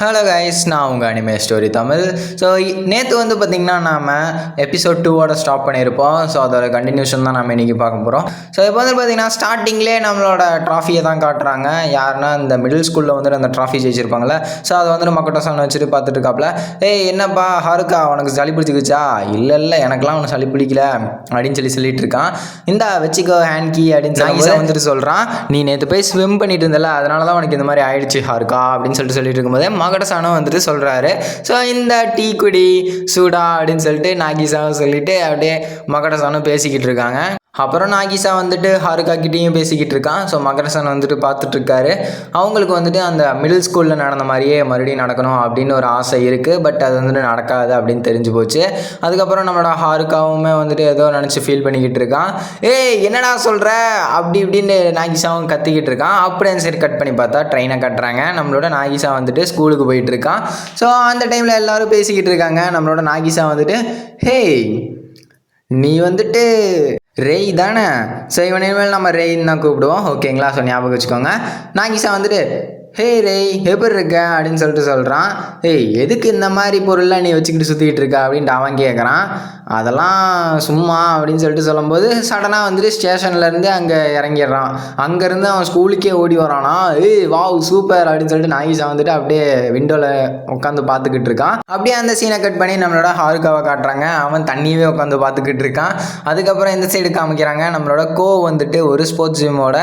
Hello guys, நான் உங்கள் anime story Tamil. So நேற்று வந்து பார்த்திங்கன்னா நாம் எபிசோட் 2 ஸ்டாப் பண்ணியிருப்போம். ஸோ அதோட கண்டினியூஷன் தான் நம்ம இன்றைக்கி பார்க்க போகிறோம். ஸோ இப்போ வந்து பார்த்திங்கன்னா ஸ்டார்டிங்லேயே நம்மளோட ட்ராஃபியை தான் காட்டுறாங்க. யாருன்னா இந்த மிடில் ஸ்கூலில் வந்துட்டு அந்த ட்ராஃபி ஜெயிச்சிருப்பாங்களே. ஸோ அதை வந்துட்டு மக்கட்ட சான் வச்சுட்டு பார்த்துட்டு இருக்காப்புல. என்னப்பா ஹாருக்கா, உனக்கு சளி பிடிச்சிக்கிச்சா? இல்லை எனக்குலாம் உனக்கு சளி பிடிக்கல அப்படின்னு சொல்லிட்டு இருக்கான். இந்தா வச்சுக்கோ ஹேண்ட் கீ அப்படின்னு சொல்லி வந்துட்டு சொல்கிறான். நீ நேற்று போய் ஸ்விம் பண்ணிட்டு இருந்தல, அதனால தான் உனக்கு இந்த மாதிரி ஆயிடுச்சு ஹாருக்கா அப்படின்னு சொல்லிட்டு இருக்கும்போதே மகடசானும் வந்துட்டு சொல்கிறாரு. ஸோ இந்த டீ குடி சூடா அப்படின்னு சொல்லிட்டு நாகிசாவும் சொல்லிட்டு அப்படியே மகடசானும் பேசிக்கிட்டு இருக்காங்க. அப்புறம் நாகிசா வந்துட்டு ஹாருக்கா கிட்டேயும் பேசிக்கிட்டு இருக்கான். ஸோ மகரசன் வந்துட்டு பார்த்துட்ருக்காரு. அவங்களுக்கு வந்துட்டு அந்த மிடில் ஸ்கூலில் நடந்த மாதிரியே மறுபடியும் நடக்கணும் அப்படின்னு ஒரு ஆசை இருக்குது. பட் அது வந்துட்டு நடக்காது அப்படின்னு தெரிஞ்சு போச்சு. அதுக்கப்புறம் நம்மளோட ஹாருக்காவுமே வந்துட்டு ஏதோ நினச்சி ஃபீல் பண்ணிக்கிட்டு இருக்கான். என்னடா சொல்கிற அப்படி இப்படின்னு நாகிசாவும் கத்திக்கிட்டு இருக்கான். அப்படியே சரி கட் பண்ணி பார்த்தா ட்ரெயினை கட்டுறாங்க. நம்மளோட நாகிசா வந்துட்டு ஸ்கூலுக்கு போயிட்டு இருக்கான். ஸோ அந்த டைமில் எல்லோரும் பேசிக்கிட்டு இருக்காங்க. நம்மளோட நாகிசா வந்துட்டு நீ வந்துட்டு ரெய் தானே? ஸோ இவனிமேல் நம்ம ரெயின்னு தான் கூப்பிடுவோம், ஓகேங்களா? ஸோ ஞாபகம் வச்சுக்கோங்க. நாகிசா வந்துட்டு ரெய் எப்படி இருக்க அப்படின்னு சொல்லிட்டு சொல்கிறான். எதுக்கு இந்த மாதிரி பொருள்லாம் நீ வச்சுக்கிட்டு சுற்றிக்கிட்டு இருக்க அப்படின்ட்டு அவன் கேட்குறான். அதெல்லாம் சும்மா அப்படின்னு சொல்லிட்டு சொல்லும்போது சடனாக வந்துட்டு ஸ்டேஷன்லேருந்து அங்கே இறங்கிடுறான். அங்கேருந்து அவன் ஸ்கூலுக்கே ஓடி வரானா. வாவ் சூப்பர் அப்படின்னு சொல்லிட்டு நாகிசா வந்துட்டு அப்படியே விண்டோவில் உட்காந்து பார்த்துக்கிட்டு இருக்கான். அப்படியே அந்த சீனை கட் பண்ணி நம்மளோட ஹாருக்காவை காட்டுறாங்க. அவன் தண்ணியவே உட்காந்து பார்த்துக்கிட்டு இருக்கான். அதுக்கப்புறம் இந்த சைடு காமிக்கிறாங்க. நம்மளோட கோ வந்துட்டு ஒரு ஸ்போர்ட்ஸ் ஜிம்மோட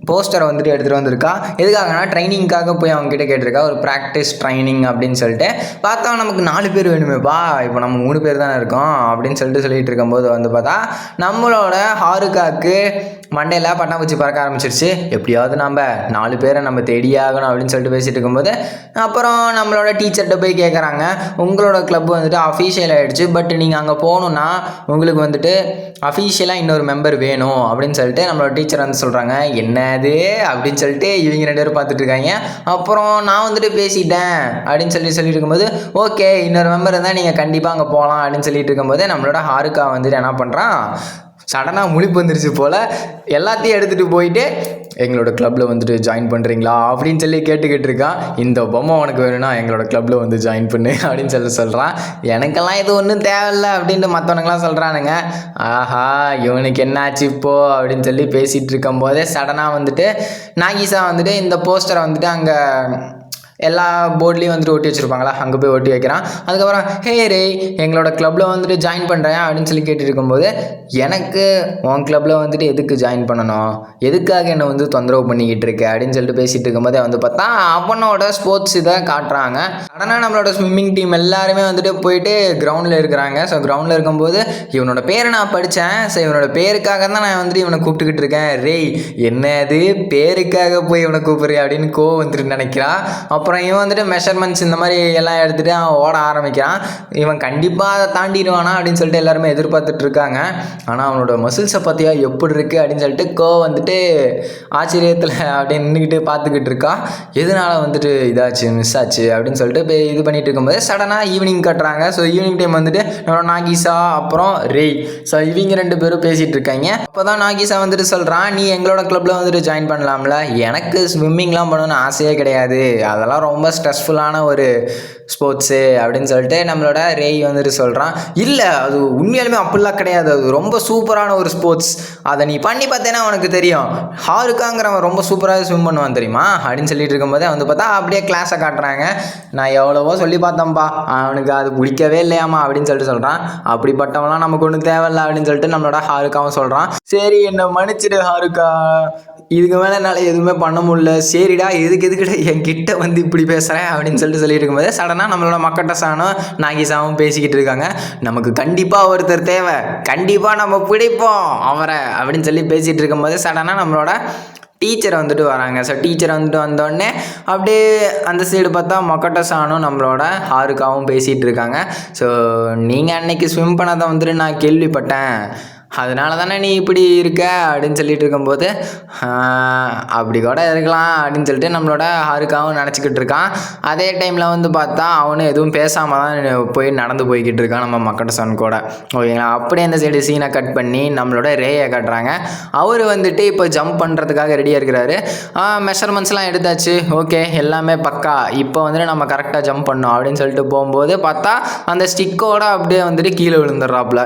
போஸ்டரை வந்துட்டு எடுத்துகிட்டு வந்திருக்கா. எதுக்காகனா ட்ரைனிங்காக போய் அவங்க கிட்டே கேட்டிருக்கா, ஒரு ப்ராக்டிஸ் ட்ரைனிங் அப்படின்னு சொல்லிட்டு. பார்த்தா நமக்கு 4 பேர் வேணுமேப்பா, இப்போ நம்ம 3 பேர் தானே இருக்கோம் அப்படின்னு சொல்லிட்டு இருக்கும்போது வந்து பார்த்தா நம்மளோட ஹாருக்காவுக்கு மண்டையில் பட்டாம்பூச்சி பறக்க ஆரம்பிச்சிருச்சு. எப்படியாவது நம்ம 4 பேரை நம்ம தேடியாகணும் அப்படின்னு சொல்லிட்டு பேசிகிட்டு இருக்கும்போது அப்புறம் நம்மளோட டீச்சர்கிட்ட போய் கேட்குறாங்க, உங்களோட கிளப் வந்துட்டு அஃபீஷியல் ஆகிடுச்சு, பட் நீங்கள் அங்கே போகணுன்னா உங்களுக்கு வந்துட்டு அஃபீஷியலாக இன்னொரு மெம்பர் வேணும் அப்படின்னு சொல்லிட்டு நம்மளோட டீச்சர் வந்து சொல்கிறாங்க. என்னது அப்படின்னு சொல்லிட்டு இவங்க 2 பேரும் பார்த்துட்டு இருக்காங்க. அப்புறம் நான் வந்துட்டு பேசிட்டேன் அப்படின்னு சொல்லிட்டு இருக்கும்போது ஓகே இன்னொரு மெம்பர் இருந்தால் நீங்கள் கண்டிப்பாக அங்கே போகலாம் அப்படின்னு சொல்லிட்டு இருக்கும்போது நம்மளோட ஹாருக்கா வந்துட்டு என்ன பண்ணுறான், சடனாக முழிப்பு வந்துருச்சு போல். எல்லாத்தையும் எடுத்துகிட்டு போயிட்டு எங்களோட கிளப்பில் வந்துட்டு ஜாயின் பண்ணுறீங்களா அப்படின்னு சொல்லி கேட்டுக்கிட்டு இருக்கான். இந்த பொம்மை உனக்கு வேணும்னா எங்களோட கிளப்பில் வந்து ஜாயின் பண்ணு அப்படின்னு சொல்கிறான். எனக்கெல்லாம் இது ஒன்றும் தேவையில்லை அப்படின்ட்டு மற்றவனுங்களாம் சொல்கிறானுங்க. ஆஹா இவனுக்கு என்னாச்சு இப்போ அப்படின்னு சொல்லி பேசிகிட்டு இருக்கும்போதே சடனாக வந்துட்டு நாகிசா வந்துட்டு இந்த போஸ்டரை வந்துட்டு அங்கே எல்லா போர்ட்லேயும் வந்துட்டு ஒட்டி வச்சுருப்பாங்களா, அங்கே போய் ஒட்டி வைக்கிறான். அதுக்கப்புறம் ரே எங்களோட கிளப்பில் வந்துட்டு ஜாயின் பண்ணுறேன் அப்படின்னு சொல்லி கேட்டுட்டு இருக்கும்போது எனக்கு உன் கிளப்பில் வந்துட்டு எதுக்கு ஜாயின் பண்ணணும், எதுக்காக என்னை வந்து தொந்தரவு பண்ணிக்கிட்டு இருக்க அப்படின்னு சொல்லிட்டு பேசிகிட்டு இருக்கும்போதே வந்து பார்த்தா அவனோட ஸ்போர்ட்ஸ் இதை காட்டுறாங்க. சடனாக நம்மளோட ஸ்விம்மிங் டீம் எல்லாருமே வந்துட்டு போயிட்டு கிரவுண்டில் இருக்கிறாங்க. ஸோ கிரவுண்டில் இருக்கும்போது இவனோட பேரை நான் படித்தேன். ஸோ இவனோட பேருக்காக தான் நான் வந்துட்டு இவனை கூப்பிட்டுக்கிட்டு இருக்கேன். என்னது பேருக்காக போய் இவனை கூப்பிட்றேன் அப்படின்னு வந்துட்டு நினைக்கிறான். அப்புறம் இவன் வந்துட்டு மெஷர்மெண்ட்ஸ் இந்த மாதிரி எல்லாம் எடுத்துகிட்டு அவன் ஓட ஆரம்பிக்கிறான். இவன் கண்டிப்பாக அதை தாண்டிடுவானா அப்படின்னு சொல்லிட்டு எல்லாருமே எதிர்பார்த்துட்டு இருக்காங்க. ஆனால் அவனோட மசில்ஸை பார்த்தியா எப்படி இருக்குது அப்படின்னு சொல்லிட்டு வந்துட்டு ஆச்சரியத்தில் அப்படியே நின்றுக்கிட்டு பார்த்துக்கிட்டு இருக்கான். எதனால வந்துட்டு இதாச்சு மிஸ் ஆச்சு அப்படின்னு சொல்லிட்டு இப்போ இது பண்ணிட்டு இருக்கும்போது சடனாக ஈவினிங் கட்டுறாங்க. ஸோ ஈவினிங் டைம் வந்துட்டு நம்மளோட நாகிசா அப்புறம் ரெய் ஸோ இவங்க 2 பேரும் பேசிகிட்டு இருக்காங்க. அப்போ தான் நாகிசா வந்துட்டு சொல்கிறான், நீ எங்களோட கிளப்பில் வந்துட்டு ஜாயின் பண்ணலாம்ல, எனக்கு ஸ்விம்மிங்லாம் பண்ணணும்னு ஆசையே கிடையாது, அதெல்லாம் ரொம்ப ஸ்ட்ரெஸ்ஃபுல்லான ஒரு ஸ்போர்ட்ஸு அப்படின்னு சொல்லிட்டு நம்மளோட ரேய் வந்துட்டு சொல்கிறான். இல்லை அது உண்மையாலுமே அப்படிலாம் கிடையாது, அது ரொம்ப சூப்பரான ஒரு ஸ்போர்ட்ஸ், அதை நீ பண்ணி பார்த்தேன்னா உனக்கு தெரியும், ஹாருக்காங்கிறவன் ரொம்ப சூப்பராக ஸ்விம் பண்ணுவான் தெரியுமா அப்படின்னு சொல்லிட்டு இருக்கும்போதே வந்து பார்த்தா அப்படியே கிளாஸை காட்டுறாங்க. நான் எவ்வளவோ சொல்லி பார்த்தேன்ப்பா, அவனுக்கு அது பிடிக்கவே இல்லையாமா அப்படின்னு சொல்லிட்டு சொல்கிறான். அப்படிப்பட்டவன்லாம் நமக்கு ஒன்றும் தேவையில்லை அப்படின்னு சொல்லிட்டு நம்மளோட ஹாருக்காவும் சொல்கிறான். சரி என்னை மன்னிச்சிடு ஹாருக்கா, இதுக்கு மேலே என்னால் எதுவுமே பண்ண முடியல, சரிடா எதுக்கிட்ட என்கிட்ட வந்து இப்படி பேசுகிறேன் அப்படின்னு சொல்லிட்டு இருக்கும்போது சடனாக நம்மளோட மக்கட்ட சானும் நாகிசாவும் பேசிக்கிட்டு இருக்காங்க. நமக்கு கண்டிப்பாக ஒருத்தர் தேவை, கண்டிப்பாக நம்ம பிடிப்போம் அவரை அப்படின்னு சொல்லி பேசிகிட்டு இருக்கும்போது சடனாக நம்மளோட டீச்சர் வந்துட்டு வராங்க. ஸோ டீச்சர் வந்துட்டு வந்தோடனே அப்படியே அந்த சைடு பார்த்தா மொக்கட்ட சானும் நம்மளோட ஹாருக்காவும் பேசிகிட்டு இருக்காங்க. ஸோ நீங்கள் அன்னைக்கு ஸ்விம் பண்ணதை வந்துட்டு நான் கேள்விப்பட்டேன், அதனால தானே நீ இப்படி இருக்க அப்படின்னு சொல்லிட்டு இருக்கும்போது அப்படி கூட இருக்கலாம் அப்படின்னு சொல்லிட்டு நம்மளோட ஹாருக்காவும் நினச்சிக்கிட்டு இருக்கான். அதே டைமில் வந்து பார்த்தா அவனும் எதுவும் பேசாமல் தான் போய் நடந்து போய்கிட்டு இருக்கான் நம்ம மக்கட்டசன் கூட. ஓகேங்களா, அப்படியே அந்த சைடு சீனை கட் பண்ணி நம்மளோட ரேயை காட்டுறாங்க. அவர் வந்துட்டு இப்போ ஜம்ப் பண்ணுறதுக்காக ரெடியாக இருக்கிறாரு. மெஷர்மெண்ட்ஸ்லாம் எடுத்தாச்சு, ஓகே எல்லாமே பக்கா, இப்போ வந்துட்டு நம்ம கரெக்டாக ஜம்ப் பண்ணோம் அப்படின்னு சொல்லிட்டு போகும்போது பார்த்தா அந்த ஸ்டிக்கோட அப்படியே வந்துட்டு கீழே விழுந்துடுறாப்புல.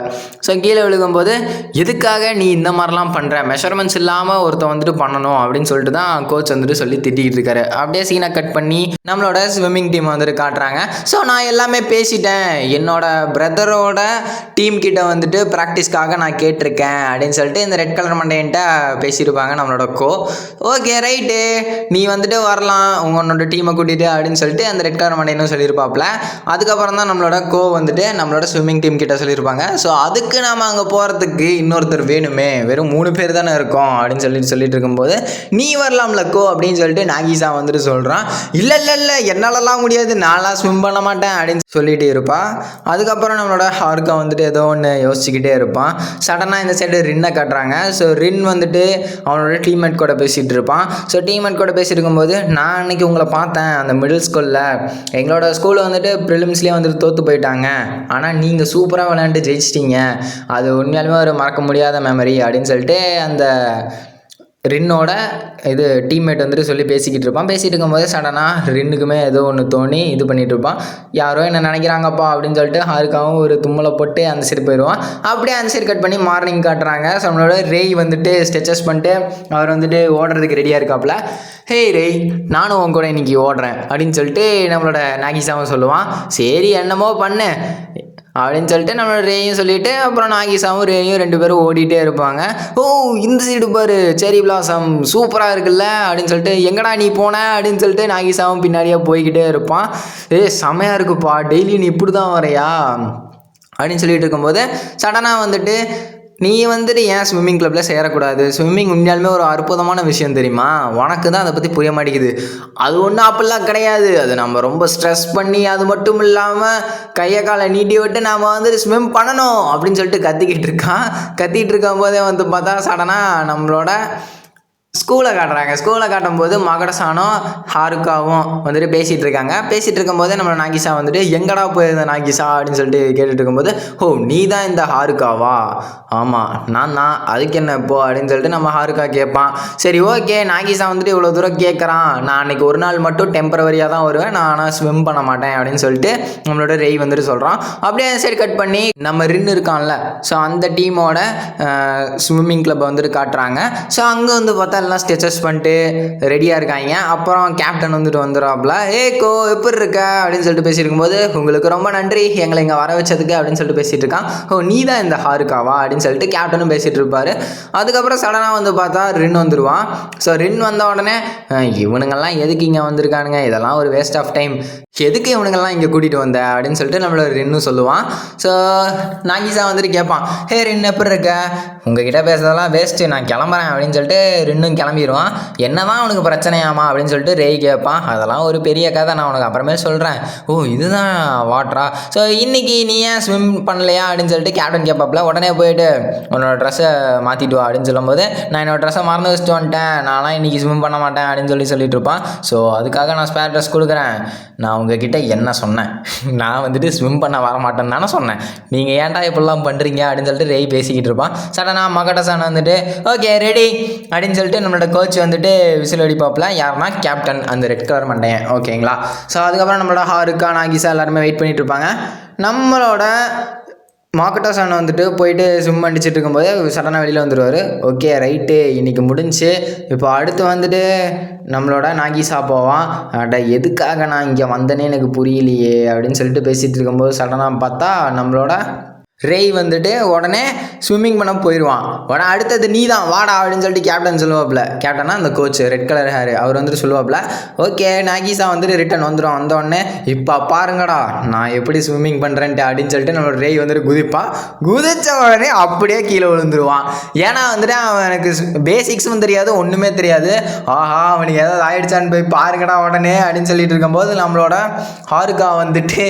ஸோ கீழே விழுகும்போது எதுக்காக நீ இந்த மாதிரிலாம் பண்ணுற, மெஷர்மெண்ட்ஸ் இல்லாமல் ஒருத்தன் வந்துட்டு பண்ணணும் அப்படின்னு சொல்லிட்டு தான் கோச் வந்துட்டு சொல்லி திட்டிகிட்டு இருக்காரு. அப்படியே சீனை கட் பண்ணி நம்மளோட ஸ்விம்மிங் டீம் வந்துட்டு காட்டுறாங்க. ஸோ நான் எல்லாமே பேசிட்டேன், என்னோட பிரதரோட டீம் கிட்ட வந்துட்டு ப்ராக்டிஸ்க்காக நான் கேட்டிருக்கேன் அப்படின்னு சொல்லிட்டு இந்த ரெட் கலர் மண்டையன்ட்ட பேசியிருப்பாங்க நம்மளோட கோ. ஓகே ரைட்டு, நீ வந்துட்டு வரலாம் உன்னோட டீமை கூட்டிகிட்டு அப்படின்னு சொல்லிட்டு அந்த ரெட் கலர் மண்டையனும் சொல்லியிருப்பாப்புல. அதுக்கப்புறம் தான் நம்மளோட கோ வந்துட்டு நம்மளோட ஸ்விம்மிங் டீம் கிட்ட சொல்லியிருப்பாங்க. ஸோ அதுக்கு நாம் அங்கே போகிறதுக்கு இன்னொருத்தர் வேணுமே, வெறும் 3 பேர் தானே இருக்கோம் அப்படின்னு சொல்லிட்டு இருக்கும்போது நீ வரலாம்ல கோ அப்படின்னு சொல்லிட்டு நாகிசா வந்துட்டு சொல்கிறான். இல்லை இல்லை இல்லை என்னாலலாம் முடியாது, நான்லாம் ஸ்விம் பண்ண மாட்டேன் அப்படின்னு சொல்லிட்டு இருப்பான். அதுக்கப்புறம் நம்மளோட ஹாருக்கா வந்துட்டு ஏதோ ஒன்று யோசிச்சுக்கிட்டே இருப்பான். சடனாக இந்த சைடு ரின்னை காட்டுறாங்க. ஸோ ரின் வந்துட்டு அவனோட டீம்மேட் கூட பேசிகிட்டு இருப்பான். ஸோ டீம்மேட் கூட பேசிட்டு இருக்கும்போது நான் அன்றைக்கி உங்களை பார்த்தேன் அந்த மிடில் ஸ்கூலில், எங்களோட ஸ்கூலில் வந்துட்டு ப்ரிலிம்ஸ்லேயே வந்துட்டு தோற்று போயிட்டாங்க, ஆனால் நீங்கள் சூப்பராக விளையாண்டு ஜெயிச்சிட்டிங்க, அது உண்மையாலுமே ஒரு மறக்க முடியாத மெமரி அப்படின்னு சொல்லிட்டு அந்த ரின்னோட இது டீம்மேட் வந்துட்டு சொல்லி பேசிக்கிட்டு இருப்பான். பேசிகிட்டு இருக்கும்போது சடனாக ரின்னுக்குமே ஏதோ ஒன்று தோணி இது பண்ணிகிட்டு இருப்பான். யாரோ என்ன நினைக்கிறாங்கப்பா அப்படின்னு சொல்லிட்டு ஹாருக்காவும் ஒரு தும்மலை போட்டு அந்த சைடு போயிடுவான். அப்படியே அந்த சைடு கட் பண்ணி மார்னிங் காட்டுறாங்க. ஸோ நம்மளோட ரேய் வந்துட்டு ஸ்ட்ரெச்சஸ் பண்ணிட்டு அவர் வந்துட்டு ஓடுறதுக்கு ரெடியாக இருக்காப்புல. ஹே ரேய், நானும் உன் கூட இன்றைக்கி ஓடுறேன் அப்படின்னு சொல்லிட்டு நம்மளோட நாகிசாவும் சொல்லுவான். சரி என்னமோ பண்ணு அப்படின்னு சொல்லிட்டு நம்மளோட ரேயும் சொல்லிவிட்டு அப்புறம் நாகிசாவும் ரேயும் 2 பேரும் ஓடிட்டே இருப்பாங்க. ஓ இந்த சைடு பாரு செரி பிளாசம் சூப்பராக இருக்குல்ல அப்படின்னு சொல்லிட்டு எங்கடா நீ போன அப்படின்னு சொல்லிட்டு நாகிசாவும் பின்னாடியே போய்கிட்டே இருப்பான். செமையாக இருக்குப்பா, டெய்லி நீ இப்படி தான் வரையா அப்படின்னு சொல்லிட்டு இருக்கும்போது சடனாக வந்துட்டு நீ வந்துட்டு ஏன் ஸ்விம்மிங் கிளப்பில் சேரக்கூடாது, ஸ்விம்மிங் உண்மையாலுமே ஒரு அற்புதமான விஷயம் தெரியுமா, உனக்கு தான் அதை பற்றி புரிய மாட்டேங்குது, அது ஒன்றும் அப்படிலாம் கிடையாது, அது நம்ம ரொம்ப ஸ்ட்ரெஸ் பண்ணி அது மட்டும் இல்லாமல் கையை காலை நீட்டி விட்டு நாம் வந்துட்டு ஸ்விம் பண்ணணும் அப்படின்னு சொல்லிட்டு கத்திக்கிட்டு இருக்கும் போதே வந்து பார்த்தா சடனாக நம்மளோட ஸ்கூலை காட்டுறாங்க. ஸ்கூலை காட்டும்போது மகடசானும் ஹாருக்காவும் வந்துட்டு பேசிகிட்டு இருக்காங்க. பேசிகிட்டு இருக்கும்போது நம்ம நாகிசா வந்துட்டு எங்கடா போயிருந்த நாகிசா அப்படின்னு சொல்லிட்டு கேட்டுட்டு இருக்கும்போது ஓ நீ தான் இந்த ஹாருக்காவா, ஆமாம் நான் தான், அதுக்கு என்ன இப்போ அப்படின்னு சொல்லிட்டு நம்ம ஹாருக்கா கேட்பான். சரி ஓகே, நாகிசா வந்துட்டு இவ்வளோ தூரம் கேட்குறான், நான் அன்றைக்கி ஒரு நாள் மட்டும் டெம்பரவரியாக தான் வருவேன், நான் ஆனால் ஸ்விம் பண்ண மாட்டேன் அப்படின்னு சொல்லிட்டு நம்மளோட ரேய் வந்துட்டு சொல்கிறான். அப்படியே சைடு கட் பண்ணி நம்ம ரின் இருக்கான்ல, ஸோ அந்த டீமோட ஸ்விம்மிங் கிளப்பை வந்துட்டு காட்டுறாங்க. ஸோ அங்கே வந்து பார்த்தா எல்லாம் ஸ்ட்ரெச்சஸ் பண்ணிட்டு ரெடியாக இருக்காங்க. அப்புறம் கேப்டன் வந்துட்டு வந்துடுறாப்புல. கோ எப்படி இருக்க அப்படின்னு சொல்லிட்டு பேசியிருக்கும்போது உங்களுக்கு ரொம்ப நன்றி எங்களை இங்கே வர வச்சதுக்கு அப்படின்னு சொல்லிட்டு பேசிகிட்டு இருக்கான். ஓ நீ தான் இந்த ஹாருக்காவா அப்படின்னு சொல்லிட்டு கேப்டனும் பேசிகிட்டு இருப்பார். அதுக்கப்புறம் சடனாக வந்து பார்த்தா ரின் வந்துடுவான். ஸோ ரின் வந்த உடனே இவனுங்கெல்லாம் எதுக்கு இங்கே வந்திருக்கானுங்க, இதெல்லாம் ஒரு வேஸ்ட் ஆஃப் டைம், எதுக்கு இவனுங்கெல்லாம் இங்கே கூட்டிகிட்டு வந்த அப்படின்னு சொல்லிட்டு நம்மளோட ரின்னும் சொல்லுவான். ஸோ நாகிசா வந்துட்டு கேட்பான், ஹே ரின் எப்படி இருக்க, உங்ககிட்ட பேசுறதெல்லாம் வேஸ்ட்டு, நான் கிளம்புறேன் அப்படின்னு சொல்லிட்டு ரின்னும் கிளம்பிடுவான். என்ன தான் அவனுக்கு பிரச்சனையாமா அப்படின்னு சொல்லிட்டு ரேய் கேட்பான். அதெல்லாம் ஒரு பெரிய கதை, நான் உனக்கு அப்புறமே சொல்கிறேன். ஓ இதுதான் வாட்டரா, ஸோ இன்றைக்கி நீ ஏன் ஸ்விம் பண்ணலையா அப்படின்னு சொல்லிட்டு கேப்டன் கேட்பாப்புல. உடனே போயிட்டு உன்னோட ட்ரெஸ்ஸை மாற்றிட்டு வா அப்படின்னு சொல்லும்போது நான் என்னோட ட்ரெஸ்ஸை மறந்து வச்சுட்டு வந்துட்டேன், நான்லாம் இன்றைக்கி ஸ்விம் பண்ண மாட்டேன் அப்படின்னு சொல்லிட்டு இருப்பான். ஸோ அதுக்காக நான் ஸ்பேர் ட்ரெஸ் கொடுக்குறேன், நான் உங்ககிட்ட என்ன சொன்னேன், நான் வந்துட்டு ஸ்விம் பண்ண வர மாட்டேன்னு தானே சொன்னேன், நீங்கள் ஏன்டா இப்படிலாம் பண்ணுறீங்க அப்படின்னு சொல்லிட்டு ரேய் பேசிக்கிட்டு இருப்பான். சடனாக மகடசான் வந்துட்டு ஓகே ரெடி அப்படின்னு சொல்லிட்டு நம்மளோட கோச் வந்துட்டு விசில் அடிப்பாப்பில். யாருன்னா கேப்டன், அந்த ரெட் கலர் மண்டையன். ஓகேங்களா, ஸோ அதுக்கப்புறம் நம்மளோட ஹாருக்கா நாகிசா எல்லாருமே வெயிட் பண்ணிட்டு இருப்பாங்க. நம்மளோட மாக்கட்டாசான் வந்துட்டு போயிட்டு ஸ்விம் அடிச்சுட்டு இருக்கும்போது சடனாக வெளியில் வந்துடுவார். ஓகே ரைட்டு இன்றைக்கி முடிஞ்சு, இப்போ அடுத்து வந்துட்டு நம்மளோட நாகிசா போவான். எதுக்காக நான் இங்கே வந்தேனே எனக்கு புரியலையே அப்படின்னு சொல்லிட்டு பேசிகிட்டு இருக்கும்போது சடனாக பார்த்தா நம்மளோட ரேய் வந்துட்டு உடனே ஸ்விம்மிங் பண்ண போயிடுவான். உடனே அடுத்தது நீ தான் வாடா அப்படின்னு சொல்லிட்டு கேப்டன் சொல்லுவாப்புல. கேப்டனா அந்த கோச் ரெட் கலர் ஹேர் அவர் வந்துட்டு சொல்லுவாப்புல. ஓகே நாகிசா வந்துட்டு ரிட்டன் வந்துடும். வந்தோடனே இப்போ பாருங்கடா நான் எப்படி ஸ்விம்மிங் பண்ணுறேன்ட்டு அப்படின்னு சொல்லிட்டு நம்மளோட ரேய் வந்துட்டு குதிச்ச உடனே அப்படியே கீழே விழுந்துருவான். ஏன்னா வந்துட்டு அவனுக்கு பேசிக்ஸும் தெரியாது, ஒன்றுமே தெரியாது. ஆஹா அவனுக்கு ஏதாவது ஆயிடுச்சான்னு போய் பாருங்கடா உடனே அப்படின்னு சொல்லிட்டு இருக்கும்போது நம்மளோட ஹாருக்கா வந்துட்டு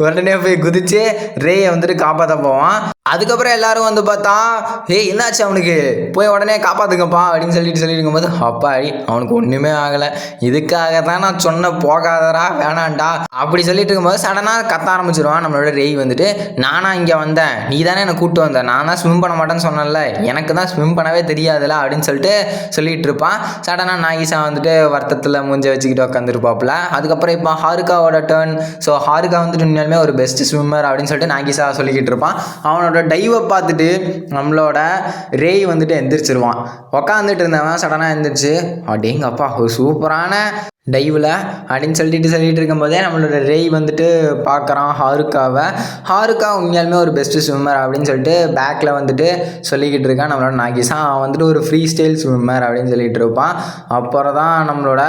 உடனே போய் குதிச்சு ரேயை வந்துட்டு காப்பாற்ற போவான். அதுக்கப்புறம் எல்லாரும் வந்து பார்த்தா, ஏய் என்னாச்சு அவனுக்கு, போய் உடனே காப்பாற்றுங்கப்பா அப்படின்னு சொல்லிட்டு இருக்கும்போது, அப்பாடி அவனுக்கு ஒன்றுமே ஆகலை, இதுக்காக தான் நான் சொன்ன போகாதரா வேணாண்டா அப்படி சொல்லிட்டு இருக்கும்போது சடனாக கத்த ஆரம்பிச்சிருவான் நம்மளோட ரெய் வந்துட்டு. நானா இங்கே வந்தேன், நீ தானே என்னை கூப்பிட்டு வந்த, நான் தான் ஸ்விம் பண்ண மாட்டேன்னு சொன்னேன்ல, எனக்கு தான் ஸ்விம் பண்ணவே தெரியாதுல அப்படின்னு சொல்லிட்டு இருப்பான். சடனாக நாகிசா வந்துட்டு வருத்தத்தில் மூஞ்ச வச்சுக்கிட்டு உட்காந்துருப்பாப்புல. அதுக்கப்புறம் இப்போ ஹாருக்காவோட டர்ன். ஸோ ஹாருக்கா வந்துட்டு உண்மையாலுமே ஒரு பெஸ்ட் ஸ்விம்மர் அப்படின்னு சொல்லிட்டு நாகிசா சொல்லிக்கிட்டு இருப்பான். அவனோட டைவை பார்த்துட்டு நம்மளோட ரேய் வந்துட்டு எந்திரிச்சிருவான். உக்காந்துட்டு இருந்தவன் சடனாக எந்திரிச்சு, அடேங்கப்பா ஒரு சூப்பரான டைவில் அப்படின்னு சொல்லிட்டு இருக்கும்போதே நம்மளோட ரேய் வந்துட்டு பார்க்குறான் ஹாருக்காவை. ஹாருக்கா உண்மையாலுமே ஒரு பெஸ்ட்டு ஸ்விம்மர் அப்படின்னு சொல்லிட்டு பேக்கில் வந்துட்டு சொல்லிக்கிட்டு இருக்கான் நம்மளோட நாகிசா. அவன் வந்துட்டு ஒரு ஃப்ரீ ஸ்டைல் ஸ்விம்மர் அப்படின்னு சொல்லிட்டு இருப்பான். அப்புறம் தான் நம்மளோட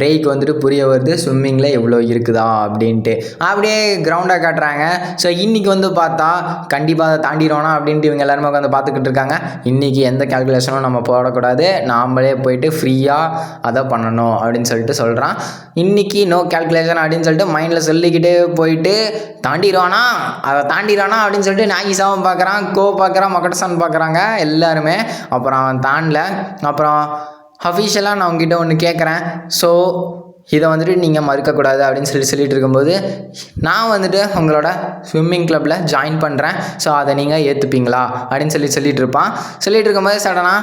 ரேய்க்கு வந்துட்டு புரிய வருது ஸ்விம்மிங்கில் எவ்வளோ இருக்குதா அப்படின்ட்டு. அப்படியே கிரவுண்டாக காட்டுறாங்க. ஸோ இன்றைக்கி வந்து பார்த்தா கண்டிப்பாக அதை தாண்டிடுவானா அப்படின்ட்டு இவங்க எல்லாருமே உட்காந்து பார்த்துக்கிட்டு இருக்காங்க. இன்றைக்கி எந்த கேல்குலேஷனும் நம்ம போடக்கூடாது, நாமளே போயிட்டு ஃப்ரீயாக அதை பண்ணணும் அப்படின்னு சொல்லிட்டு இன்னைக்கு நோ கால்குலேஷன் அப்படின்னு சொல்லிட்டு மைண்டில் சொல்லிக்கிட்டே போயிட்டு தாண்டிடுவானா அப்படின்னு சொல்லிட்டு நாகிசாவும் பார்க்குறான், பார்க்குறான், மக்கடசான் பார்க்குறாங்க எல்லாருமே. அப்புறம் அவன் தாண்டல. அப்புறம் அஃபீஷியலாக நான் உங்ககிட்ட ஒன்று கேட்குறேன், ஸோ இதை வந்துட்டு நீங்கள் மறுக்கக்கூடாது அப்படின்னு சொல்லிட்டு இருக்கும்போது, நான் வந்துட்டு உங்களோட ஸ்விம்மிங் கிளப்பில் ஜாயின் பண்ணுறேன், ஸோ அதை நீங்கள் ஏற்றுப்பீங்களா அப்படின்னு சொல்லிட்டு இருப்பான். சொல்லிட்டு இருக்கும்போது சடனாக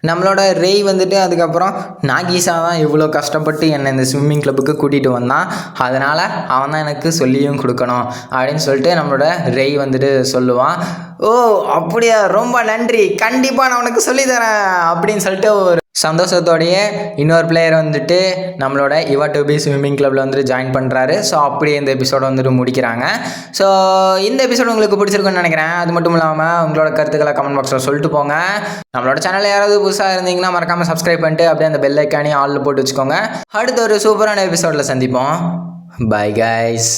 நம்மளோட ரேய் வந்துட்டு அதுக்கப்புறம் நாகிசா தான் இவ்வளோ கஷ்டப்பட்டு என்னை இந்த ஸ்விம்மிங் கிளப்புக்கு கூட்டிகிட்டு வந்தான், அதனால் அவன் தான் எனக்கு சொல்லியும் கொடுக்கணும் அப்படின்னு சொல்லிட்டு நம்மளோட ரேய் வந்துட்டு சொல்லுவான். ஓ அப்படியா, ரொம்ப நன்றி, கண்டிப்பாக நான் உனக்கு சொல்லித்தரேன் அப்படின்னு சொல்லிட்டு ஒரு சந்தோஷத்தோடையே இன்னொரு பிளேயர் வந்துட்டு நம்மளோட இவா டு பி ஸ்விம்மிங் கிளப்பில் வந்துட்டு ஜாயின் பண்ணுறாரு. ஸோ அப்படியே இந்த எபிசோட வந்துட்டு முடிக்கிறாங்க. ஸோ இந்த எபிசோடு உங்களுக்கு பிடிச்சிருக்குன்னு நினைக்கிறேன். அது மட்டும் இல்லாமல் உங்களோட கருத்துக்களை கமெண்ட் பாக்ஸில் சொல்லிட்டு போங்க. நம்மளோட சேனலில் யாராவது புதுசாக இருந்தீங்கன்னா மறக்காமல் சப்ஸ்கிரைப் பண்ணிட்டு அப்படியே அந்த பெல் ஐக்கானையும் ஆலில் போட்டு வச்சுக்கோங்க. அடுத்த ஒரு சூப்பரான எபிசோடில் சந்திப்போம். Bye guys.